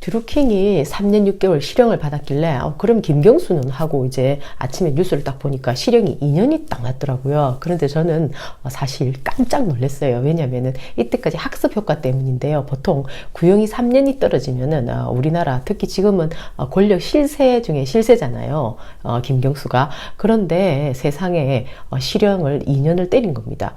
드루킹이 3년 6개월 실형을 받았길래 그럼 김경수는 하고 이제 아침에 뉴스를 딱 보니까 실형이 2년이 딱 났더라고요. 그런데 저는 사실 깜짝 놀랐어요. 왜냐면은 이때까지 학습 효과 때문인데요. 보통 구형이 3년이 떨어지면은 우리나라 특히 지금은 권력 실세 중에 실세잖아요. 김경수가. 그런데 세상에 실형을 2년을 때린 겁니다.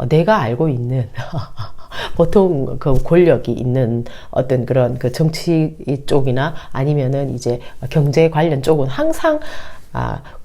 내가 알고 있는 보통 그 권력이 있는 어떤 그런 그 정치 쪽이나 아니면은 이제 경제 관련 쪽은 항상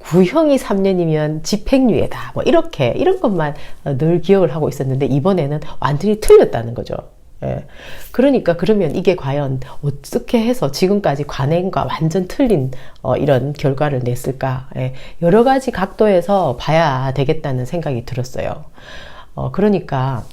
구형이 3년이면 집행유예다. 뭐 이렇게 이런 것만 늘 기억을 하고 있었는데 이번에는 완전히 틀렸다는 거죠. 예. 그러니까 그러면 이게 과연 어떻게 해서 지금까지 관행과 완전 틀린 이런 결과를 냈을까? 예. 여러 가지 각도에서 봐야 되겠다는 생각이 들었어요. 그러니까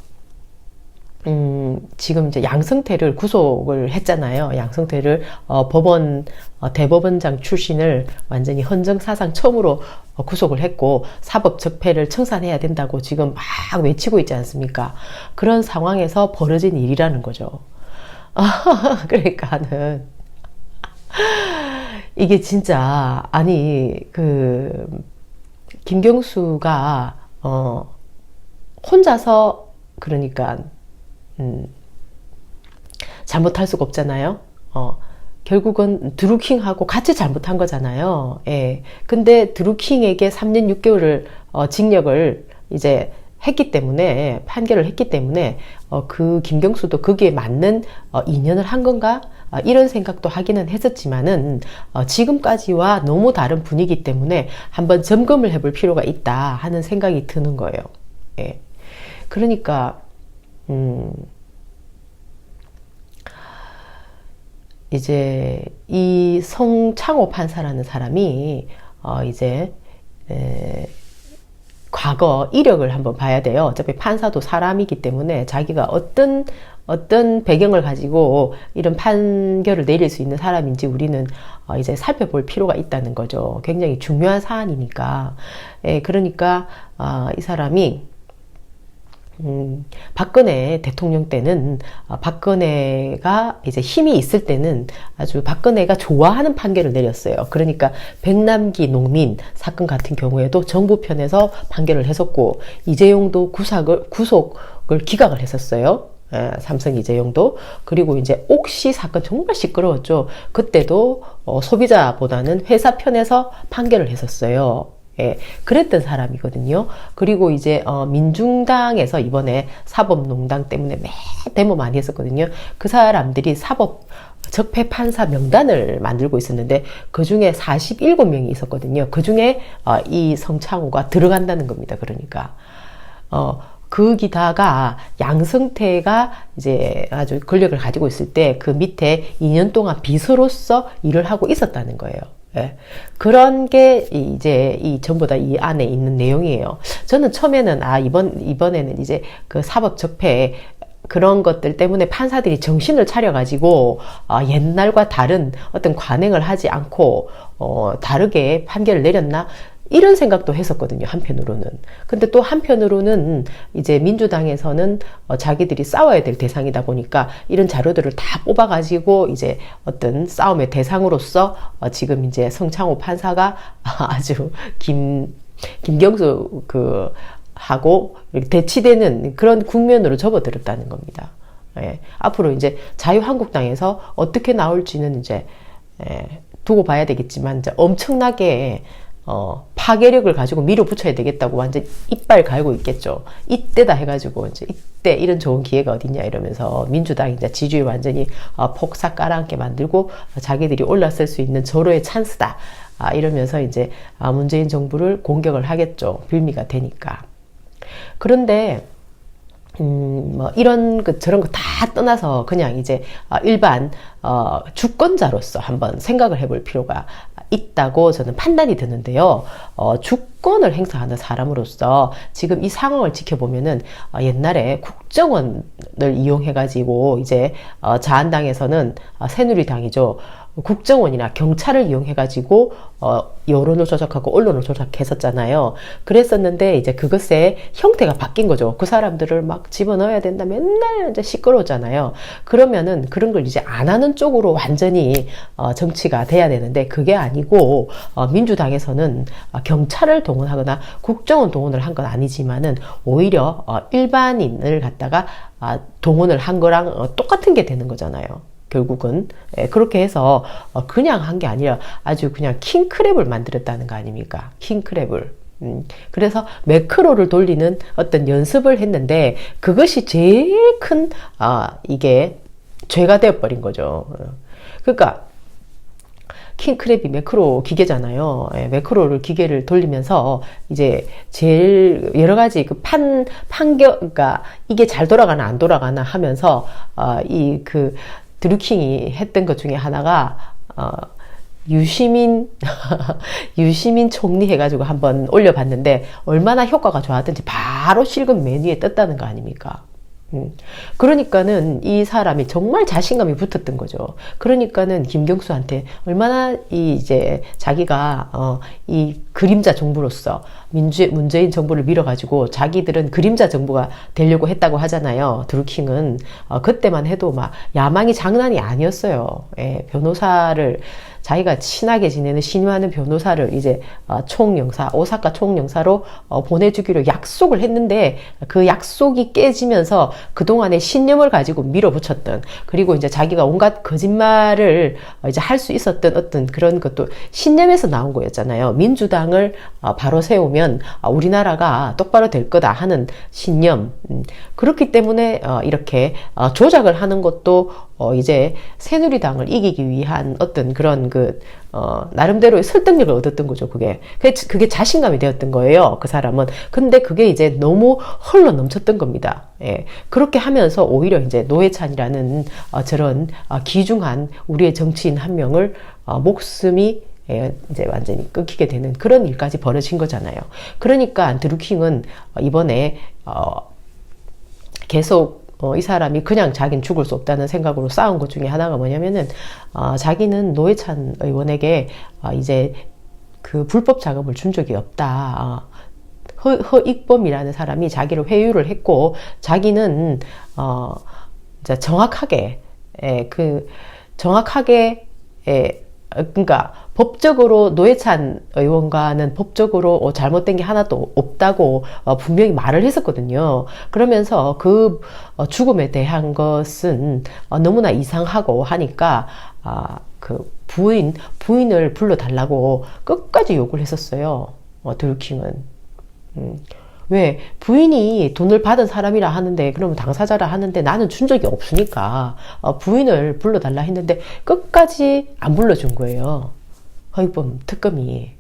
지금 이제 양승태를 구속을 했잖아요. 양승태를 법원 대법원장 출신을 완전히 헌정사상 처음으로 구속을 했고 사법적폐를 청산해야 된다고 지금 막 외치고 있지 않습니까? 그런 상황에서 벌어진 일이라는 거죠. 그러니까는 이게 진짜 아니 그 김경수가 혼자서 그러니까 잘못할 수가 없잖아요. 결국은 드루킹하고 같이 잘못한 거잖아요. 예. 근데 드루킹에게 3년 6개월을 징역을 이제 했기 때문에 판결을 했기 때문에 그 김경수도 거기에 맞는 2년을 한 건가? 이런 생각도 하기는 했었지만은 지금까지와 너무 다른 분위기 때문에 한번 점검을 해볼 필요가 있다 하는 생각이 드는 거예요. 예. 그러니까 이제 이 성창호 판사라는 사람이 이제 과거 이력을 한번 봐야 돼요. 어차피 판사도 사람이기 때문에 자기가 어떤 배경을 가지고 이런 판결을 내릴 수 있는 사람인지 우리는 이제 살펴볼 필요가 있다는 거죠. 굉장히 중요한 사안이니까. 예, 그러니까 이 사람이 박근혜 대통령 때는 박근혜가 이제 힘이 있을 때는 아주 박근혜가 좋아하는 판결을 내렸어요. 그러니까 백남기 농민 사건 같은 경우에도 정부 편에서 판결을 했었고 이재용도 구속을 기각을 했었어요. 삼성 이재용도. 그리고 이제 옥시 사건 정말 시끄러웠죠. 그때도 소비자보다는 회사 편에서 판결을 했었어요. 예, 그랬던 사람이거든요. 그리고 이제 민중당에서 이번에 사법농단 때문에 매 데모 많이 했었거든요. 그 사람들이 사법 적폐 판사 명단을 만들고 있었는데 그 중에 47명이 있었거든요. 그 중에 이 성창호가 들어간다는 겁니다. 그러니까 거기다가 양승태가 이제 아주 권력을 가지고 있을 때 그 밑에 2년 동안 비서로서 일을 하고 있었다는 거예요. 예. 그런 게 이제 전부 다 이 안에 있는 내용이에요. 저는 처음에는 이번에는 이제 그 사법 적폐 그런 것들 때문에 판사들이 정신을 차려가지고 옛날과 다른 어떤 관행을 하지 않고 다르게 판결을 내렸나 이런 생각도 했었거든요. 한편으로는. 근데 또 한편으로는 이제 민주당에서는 자기들이 싸워야 될 대상이다 보니까 이런 자료들을 다 뽑아가지고 이제 어떤 싸움의 대상으로서 지금 이제 성창호 판사가 아주 김경수 하고 대치되는 그런 국면으로 접어들었다는 겁니다. 예. 앞으로 이제 자유한국당에서 어떻게 나올지는 이제 두고 봐야 되겠지만 이제 엄청나게 파괴력을 가지고 밀어붙여야 되겠다고 완전 이빨 갈고 있겠죠. 이때다 해가지고 이제 이때 이런 좋은 기회가 어딨냐 이러면서 민주당이 이제 지지율 완전히 폭삭 깔아앉게 만들고 자기들이 올라설 수 있는 절호의 찬스다. 이러면서 이제 문재인 정부를 공격을 하겠죠. 빌미가 되니까. 그런데 뭐 이런 저런 거 다 떠나서 그냥 이제 일반 주권자로서 한번 생각을 해볼 필요가 있다고 저는 판단이 드는데요. 주권을 행사하는 사람으로서 지금 이 상황을 지켜보면은 옛날에 국정원을 이용해 가지고 이제 자한당에서는 새누리당이죠. 국정원이나 경찰을 이용해가지고 여론을 조작하고 언론을 조작했었잖아요. 그랬었는데 이제 그것의 형태가 바뀐 거죠. 그 사람들을 막 집어넣어야 된다 맨날 이제 시끄러웠잖아요. 그러면은 그런 걸 이제 안 하는 쪽으로 완전히 정치가 돼야 되는데 그게 아니고 민주당에서는 경찰을 동원하거나 국정원 동원을 한 건 아니지만은 오히려 일반인을 갖다가 동원을 한 거랑 똑같은 게 되는 거잖아요. 결국은 그렇게 해서 그냥 한 게 아니라 아주 그냥 킹크랩을 만들었다는 거 아닙니까? 킹크랩을. 그래서 매크로를 돌리는 어떤 연습을 했는데 그것이 제일 큰 이게 죄가 되어버린 거죠. 그러니까 킹크랩이 매크로 기계잖아요. 매크로를 기계를 돌리면서 이제 제일 여러 가지 그 그러니까 이게 잘 돌아가나 안 돌아가나 하면서 드루킹이 했던 것 중에 하나가 유시민 유시민 총리 해가지고 한번 올려봤는데 얼마나 효과가 좋았던지 바로 실금 메뉴에 떴다는 거 아닙니까? 그러니까는 이 사람이 정말 자신감이 붙었던 거죠. 그러니까는 김경수한테 얼마나 이제 자기가 이 그림자 정부로서 문재인 정부를 밀어가지고 자기들은 그림자 정부가 되려고 했다고 하잖아요. 드루킹은 그때만 해도 막 야망이 장난이 아니었어요. 변호사를 자기가 친하게 지내는 신임하는 변호사를 이제 오사카 총영사로 보내주기로 약속을 했는데 그 약속이 깨지면서 그동안의 신념을 가지고 밀어붙였던, 그리고 이제 자기가 온갖 거짓말을 이제 할 수 있었던 어떤 그런 것도 신념에서 나온 거였잖아요. 민주당을 바로 세우면 우리나라가 똑바로 될 거다 하는 신념. 그렇기 때문에 이렇게 조작을 하는 것도 이제 새누리당을 이기기 위한 어떤 그런 나름대로의 설득력을 얻었던 거죠. 그게 자신감이 되었던 거예요. 그 사람은. 근데 그게 이제 너무 흘러 넘쳤던 겁니다. 그렇게 하면서 오히려 이제 노회찬이라는 저런 귀중한 우리의 정치인 한 명을 목숨이 이제 완전히 끊기게 되는 그런 일까지 벌어진 거잖아요. 그러니까 드루킹은 이번에 계속 이 사람이 그냥 자기는 죽을 수 없다는 생각으로 싸운 것 중에 하나가 뭐냐면은 자기는 노회찬 의원에게 이제 그 불법 자금을 준 적이 없다. 허익범이라는 사람이 자기를 회유를 했고 자기는 이제 정확하게 그러니까 법적으로 노회찬 의원과는 법적으로 잘못된 게 하나도 없다고 분명히 말을 했었거든요. 그러면서 그 죽음에 대한 것은 너무나 이상하고 하니까 그 부인을 불러달라고 끝까지 욕을 했었어요. 드루킹은. 왜 부인이 돈을 받은 사람이라 하는데, 그러면 당사자라 하는데 나는 준 적이 없으니까 부인을 불러달라 했는데 끝까지 안 불러준 거예요. 허위범 특검이.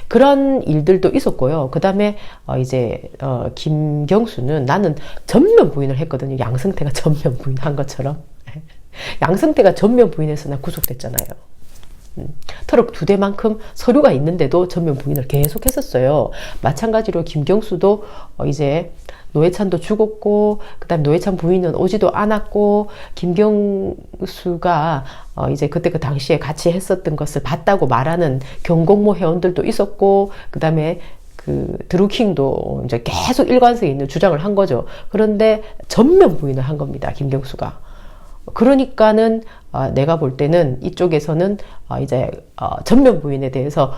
그런 일들도 있었고요. 그 다음에 이제 김경수는 나는 전면 부인을 했거든요. 양승태가 전면 부인한 것처럼. 양승태가 전면 부인해서 나 구속됐잖아요. 트럭 2대만큼 서류가 있는데도 전면 부인을 계속 했었어요. 마찬가지로 김경수도 이제 노회찬도 죽었고, 그 다음 노회찬 부인은 오지도 않았고, 김경수가 이제 그때 그 당시에 같이 했었던 것을 봤다고 말하는 경공모 회원들도 있었고, 그 다음에 그 드루킹도 이제 계속 일관성 있는 주장을 한 거죠. 그런데 전면 부인을 한 겁니다. 김경수가. 그러니까는 내가 볼 때는 이쪽에서는 이제 전면 부인에 대해서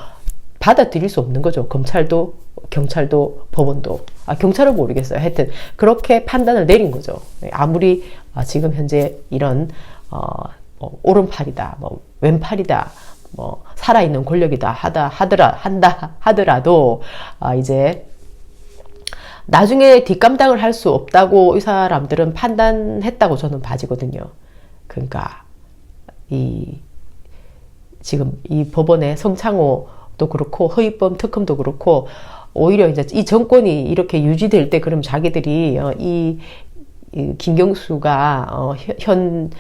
받아들일 수 없는 거죠. 검찰도 경찰도 법원도. 경찰은 모르겠어요. 하여튼 그렇게 판단을 내린 거죠. 아무리 지금 현재 이런 오른팔이다, 뭐 왼팔이다, 뭐 살아있는 권력이다 하더라도 이제 나중에 뒷감당을 할 수 없다고 이 사람들은 판단했다고 저는 봐지거든요. 그러니까 지금 이 법원의 성창호도 그렇고 허위범 특검도 그렇고 오히려 이제 이 정권이 이렇게 유지될 때 그럼 자기들이 이 김경수가 현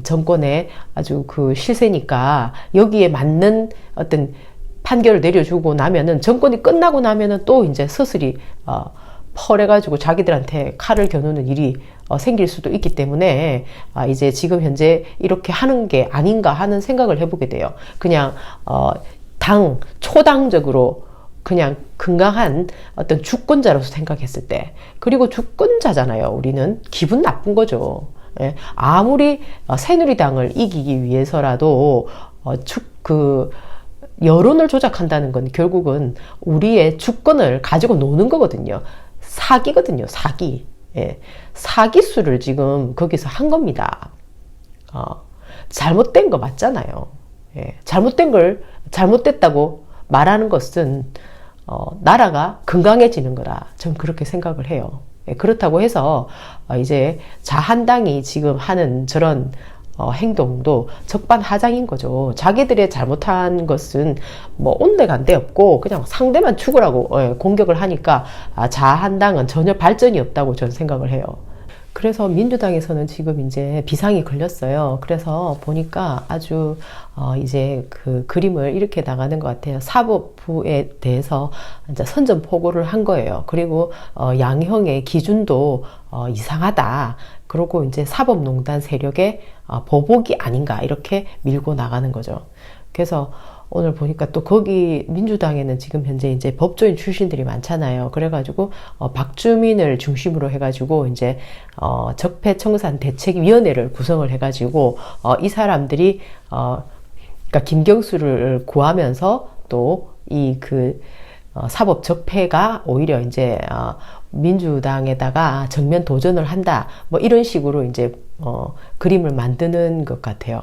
정권의 아주 그 실세니까 여기에 맞는 어떤 판결을 내려주고 나면은 정권이 끝나고 나면은 또 이제 서슬이 펄해가지고 자기들한테 칼을 겨누는 일이 생길 수도 있기 때문에 이제 지금 현재 이렇게 하는 게 아닌가 하는 생각을 해보게 돼요. 그냥 초당적으로 그냥 건강한 어떤 주권자로서 생각했을 때, 그리고 주권자잖아요. 우리는 기분 나쁜 거죠. 예, 아무리 새누리당을 이기기 위해서라도 여론을 조작한다는 건 결국은 우리의 주권을 가지고 노는 거거든요. 사기거든요, 사기. 예, 사기수를 지금 거기서 한 겁니다. 잘못된 거 맞잖아요. 예, 잘못됐다고 말하는 것은 나라가 건강해지는 거라 저는 그렇게 생각을 해요. 예, 그렇다고 해서 이제 자한당이 지금 하는 저런 행동도 적반하장인 거죠. 자기들의 잘못한 것은 뭐 온데간데 없고 그냥 상대만 죽으라고 공격을 하니까 자한당은 전혀 발전이 없다고 저는 생각을 해요. 그래서 민주당에서는 지금 이제 비상이 걸렸어요. 그래서 보니까 아주 이제 그 그림을 이렇게 나가는 것 같아요. 사법부에 대해서 이제 선전포고를 한 거예요. 그리고 양형의 기준도 이상하다. 그리고 이제 사법농단 세력의 보복이 아닌가 이렇게 밀고 나가는 거죠. 그래서 오늘 보니까 또 거기 민주당에는 지금 현재 이제 법조인 출신들이 많잖아요. 그래가지고 박주민을 중심으로 해가지고 이제 적폐청산 대책위원회를 구성을 해가지고 이 사람들이 그러니까 김경수를 구하면서 또 이 사법 적폐가 오히려 이제 민주당에다가 정면 도전을 한다. 뭐 이런 식으로 이제 그림을 만드는 것 같아요.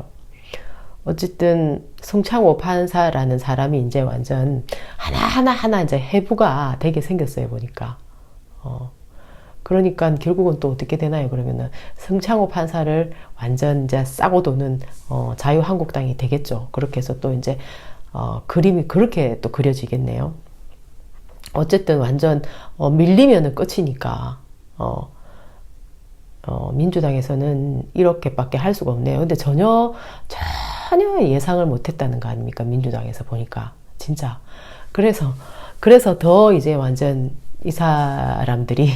어쨌든 성창호 판사라는 사람이 이제 완전 하나하나 이제 해부가 되게 생겼어요, 보니까. 그러니까 결국은 또 어떻게 되나요? 그러면은 성창호 판사를 완전 이제 싸고 도는 자유한국당이 되겠죠. 그렇게 해서 또 이제 그림이 그렇게 또 그려지겠네요. 어쨌든 완전 밀리면은 끝이니까 민주당에서는 이렇게밖에 할 수가 없네요. 근데 전혀 예상을 못했다는 거 아닙니까? 민주당에서 보니까 진짜. 그래서 더 이제 완전 이 사람들이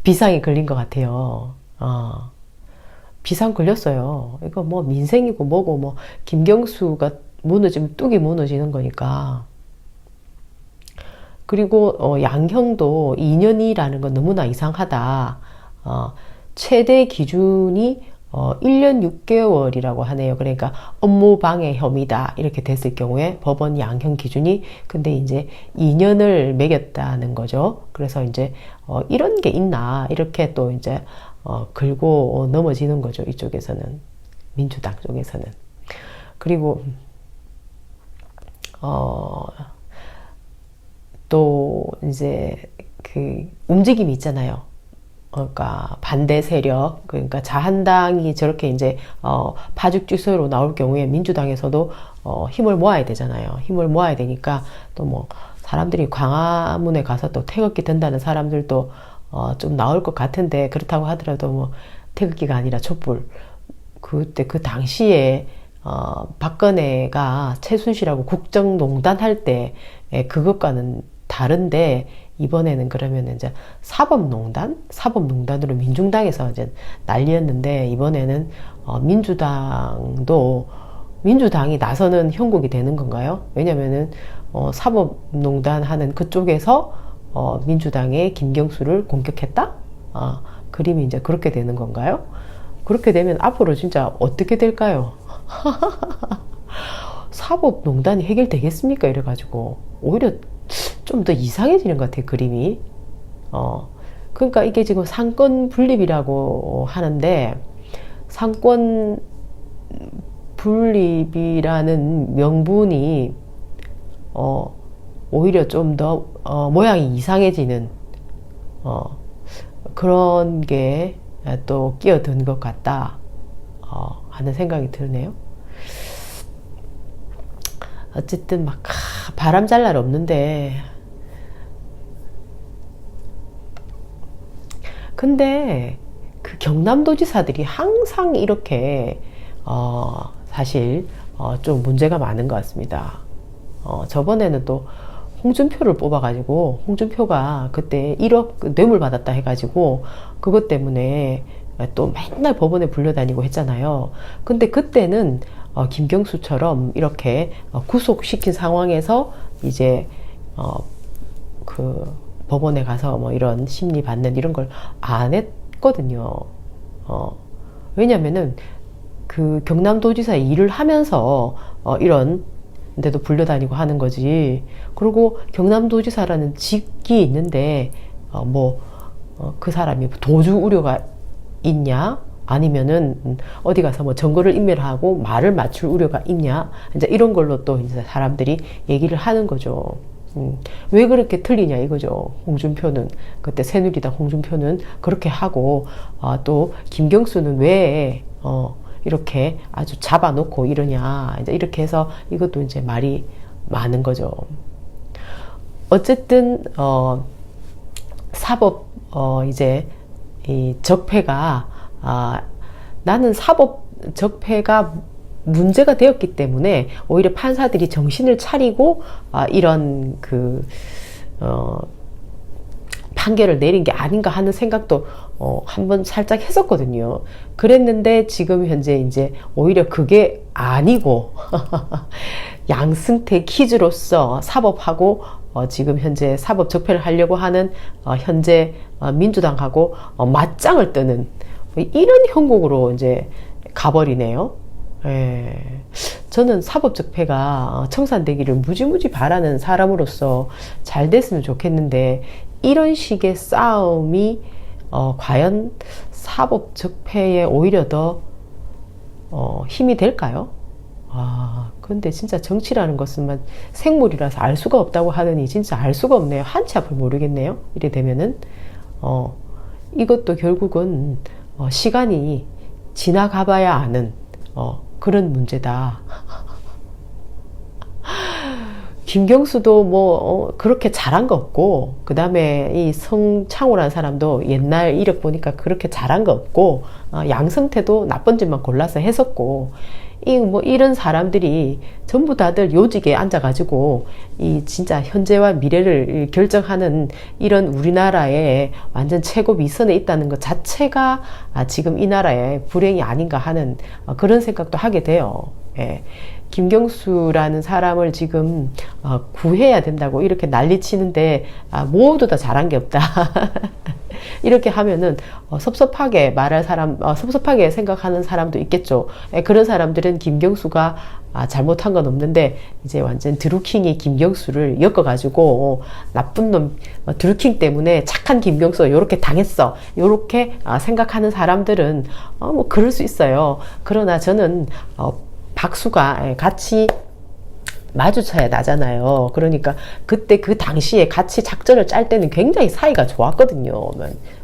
비상이 걸린 것 같아요. 비상 걸렸어요. 이거 뭐 민생이고 뭐고 뭐 김경수가 무너지면 뚝이 무너지는 거니까. 그리고 양형도 2년이라는 건 너무나 이상하다. 최대 기준이 1년 6개월이라고 하네요. 그러니까 업무방해 혐의다 이렇게 됐을 경우에 법원 양형 기준이 근데 이제 2년을 매겼다는 거죠. 그래서 이제 이런 게 있나 이렇게 또 이제 긁고 넘어지는 거죠. 이쪽에서는, 민주당 쪽에서는. 그리고 또 이제 그 움직임이 있잖아요. 그러니까 반대 세력, 그러니까 자한당이 저렇게 이제 파죽지세로 나올 경우에 민주당에서도 힘을 모아야 되잖아요. 힘을 모아야 되니까 또 뭐 사람들이 광화문에 가서 또 태극기 든다는 사람들도 좀 나올 것 같은데, 그렇다고 하더라도 뭐 태극기가 아니라 촛불. 그때 그 당시에 박근혜가 최순실하고 국정농단 할 때 그것과는 다른데, 이번에는 그러면 이제 사법농단으로 민중당에서 이제 난리였는데, 이번에는 민주당이 나서는 형국이 되는 건가요? 왜냐면은 사법농단 하는 그쪽에서 민주당의 김경수를 공격했다? 그림이 이제 그렇게 되는 건가요? 그렇게 되면 앞으로 진짜 어떻게 될까요? 사법농단이 해결되겠습니까? 이래가지고 오히려 좀 더 이상해지는 것 같아요, 그림이. 그러니까 이게 지금 상권 분립이라고 하는데, 상권 분립이라는 명분이 오히려 좀 더 모양이 이상해지는 그런 게 또 끼어든 것 같다 하는 생각이 드네요. 어쨌든 막 바람 잘 날 없는데, 근데 그 경남도지사들이 항상 이렇게 사실 좀 문제가 많은 것 같습니다. 저번에는 또 홍준표를 뽑아가지고 홍준표가 그때 1억 뇌물 받았다 해가지고 그것 때문에 또 맨날 법원에 불려다니고 했잖아요. 근데 그때는 김경수처럼 이렇게 구속시킨 상황에서 이제 그 법원에 가서 뭐 이런 심리 받는 이런 걸 안 했거든요. 왜냐면은 그 경남도지사 일을 하면서 이런 데도 불려다니고 하는 거지. 그리고 경남도지사라는 직이 있는데 그 사람이 도주 우려가 있냐? 아니면은 어디 가서 뭐 증거를 인멸하고 말을 맞출 우려가 있냐? 이제 이런 걸로 또 이제 사람들이 얘기를 하는 거죠. 왜 그렇게 틀리냐 이거죠. 홍준표는 그때 새누리당 홍준표는 그렇게 하고 또 김경수는 왜 이렇게 아주 잡아놓고 이러냐 이제 이렇게 해서 이것도 이제 말이 많은 거죠. 어쨌든 사법 이제 이 적폐가 나는 사법 적폐가 문제가 되었기 때문에 오히려 판사들이 정신을 차리고 이런 판결을 내린 게 아닌가 하는 생각도 한번 살짝 했었거든요. 그랬는데 지금 현재 이제 오히려 그게 아니고 양승태 키즈로서 사법하고 지금 현재 사법 적폐를 하려고 하는 현재 민주당하고 맞짱을 뜨는 이런 형국으로 이제 가버리네요. 예. 저는 사법 적폐가 청산되기를 무지무지 바라는 사람으로서 잘 됐으면 좋겠는데 이런 식의 싸움이 과연 사법 적폐에 오히려 더 힘이 될까요? 근데 진짜 정치라는 것은 생물이라서 알 수가 없다고 하더니 진짜 알 수가 없네요. 한치 앞을 모르겠네요. 이래 되면은 이것도 결국은 시간이 지나가봐야 아는 그런 문제다. 김경수도 뭐 그렇게 잘한 거 없고, 그 다음에 이 성창호라는 사람도 옛날 이력 보니까 그렇게 잘한 거 없고, 양승태도 나쁜 짓만 골라서 했었고, 이런 사람들이 전부 다들 요직에 앉아가지고 이 진짜 현재와 미래를 결정하는 이런 우리나라의 완전 최고 위선에 있다는 것 자체가 지금 이 나라의 불행이 아닌가 하는 그런 생각도 하게 돼요. 예. 김경수라는 사람을 지금 구해야 된다고 이렇게 난리치는데 모두 다 잘한 게 없다. 이렇게 하면은 섭섭하게 말할 사람, 섭섭하게 생각하는 사람도 있겠죠. 그런 사람들은 김경수가 잘못한 건 없는데 이제 완전 드루킹이 김경수를 엮어가지고 나쁜 놈 드루킹 때문에 착한 김경수 요렇게 당했어 요렇게 생각하는 사람들은 뭐 그럴 수 있어요. 그러나 저는 박수가 같이 마주쳐야 나잖아요. 그러니까 그때 그 당시에 같이 작전을 짤 때는 굉장히 사이가 좋았거든요.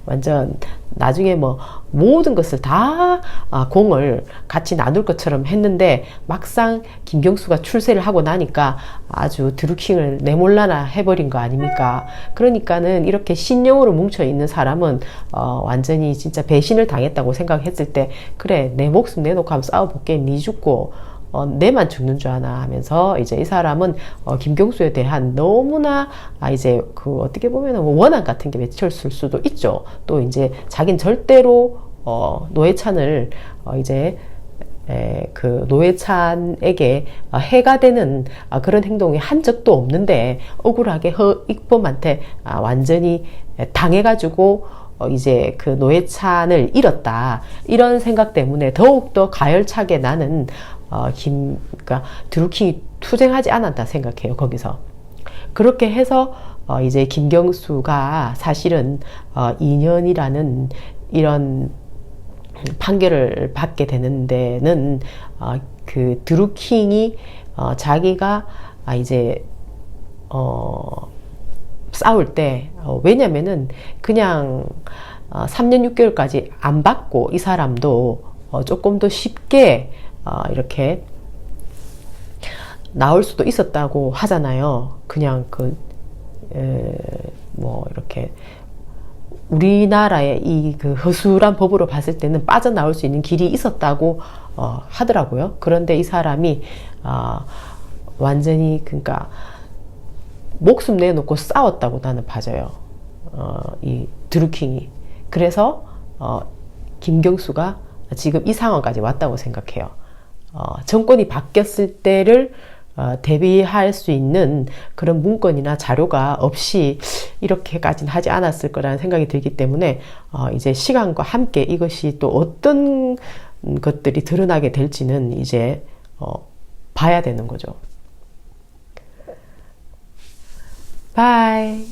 완전 나중에 뭐 모든 것을 다 공을 같이 나눌 것처럼 했는데 막상 김경수가 출세를 하고 나니까 아주 드루킹을 내몰라나 해버린 거 아닙니까? 그러니까는 이렇게 신용으로 뭉쳐 있는 사람은 완전히 진짜 배신을 당했다고 생각했을 때 그래 내 목숨 내놓고 한번 싸워볼게 니 죽고 내만 죽는 줄 아나 하면서 이제 이 사람은 김경수에 대한 너무나 이제 그 어떻게 보면 원한 같은 게 맺혔을 수도 있죠. 또 이제 자긴 절대로 노회찬을 이제 그 노회찬에게 해가 되는 그런 행동을 한 적도 없는데 억울하게 허익범한테 완전히 당해가지고 이제 그 노회찬을 잃었다 이런 생각 때문에 더욱더 가열차게 나는 그러니까 드루킹이 투쟁하지 않았다 생각해요. 거기서 그렇게 해서 이제 김경수가 사실은 2년이라는 이런 판결을 받게 되는 데는 그 드루킹이 자기가 이제 싸울 때 왜냐면은 그냥 3년 6개월까지 안 받고 이 사람도 조금 더 쉽게 이렇게 나올 수도 있었다고 하잖아요. 그냥 뭐 이렇게 우리나라의 이 그 허술한 법으로 봤을 때는 빠져나올 수 있는 길이 있었다고 하더라고요. 그런데 이 사람이 완전히 그러니까 목숨 내놓고 싸웠다고 나는 봐져요. 이 드루킹이. 그래서 김경수가 지금 이 상황까지 왔다고 생각해요. 정권이 바뀌었을 때를 대비할 수 있는 그런 문건이나 자료가 없이 이렇게까지는 하지 않았을 거라는 생각이 들기 때문에 이제 시간과 함께 이것이 또 어떤 것들이 드러나게 될지는 이제 봐야 되는 거죠. 바이.